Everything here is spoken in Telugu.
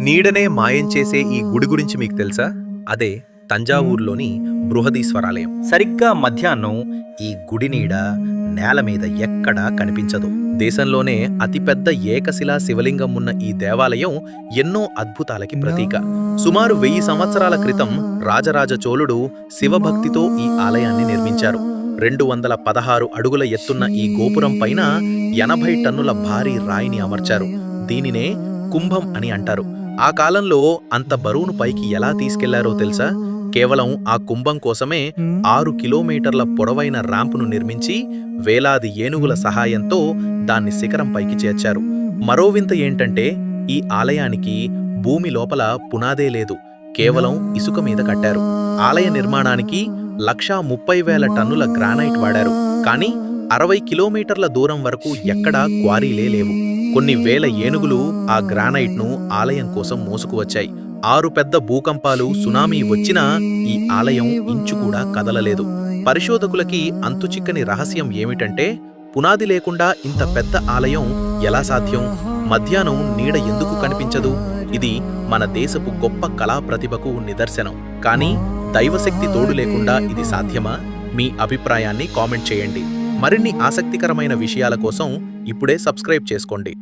నీడనే మాయం చేసే ఈ గుడి గురించి మీకు తెలుసా? అదే తంజావూరులోని బృహదీశ్వరాలయం. సరిగ్గా మధ్యాహ్నం ఈ గుడి నీడ నేల మీద ఎక్కడా కనిపించదు. దేశంలోనే అతిపెద్ద ఏకశిలా శివలింగం ఉన్న ఈ దేవాలయం ఎన్నో అద్భుతాలకి ప్రతీక. సుమారు 1000 సంవత్సరాల క్రితం రాజరాజ చోళుడు శివభక్తితో ఈ ఆలయాన్ని నిర్మించారు. 216 అడుగుల ఎత్తున్న ఈ గోపురం పైన 80 టన్నుల భారీ రాయిని అమర్చారు. దీనినే కుంభం అని అంటారు. ఆ కాలంలో అంత బరువును పైకి ఎలా తీసుకెళ్లారో తెలుసా? కేవలం ఆ కుంభం కోసమే 6 కిలోమీటర్ల పొడవైన ర్యాంపును నిర్మించి వేలాది ఏనుగుల సహాయంతో దాన్ని శిఖరం పైకి చేర్చారు. మరో వింత ఏంటంటే ఈ ఆలయానికి భూమి లోపల పునాదే లేదు, కేవలం ఇసుక మీద కట్టారు. ఆలయ నిర్మాణానికి 130,000 టన్నుల గ్రానైట్ వాడారు. కానీ 60 కిలోమీటర్ల దూరం వరకు ఎక్కడా క్వారీలే లేవు. కొన్ని వేల ఏనుగులు ఆ గ్రానైట్ను ఆలయం కోసం మోసుకువచ్చాయి. 6 పెద్ద భూకంపాలు, సునామీ వచ్చినా ఈ ఆలయం ఇంచు కూడా కదలలేదు. పరిశోధకులకి అంతుచిక్కని రహస్యం ఏమిటంటే పునాది లేకుండా ఇంత పెద్ద ఆలయం ఎలా సాధ్యం? మధ్యాహ్నం నీడ ఎందుకు కనిపించదు? ఇది మన దేశపు గొప్ప కళా ప్రతిభకు నిదర్శనం. కానీ దైవశక్తి తోడు లేకుండా ఇది సాధ్యమా? మీ అభిప్రాయాన్ని కామెంట్ చేయండి. మరిన్ని ఆసక్తికరమైన విషయాల కోసం ఇప్పుడే సబ్స్క్రైబ్ చేసుకోండి.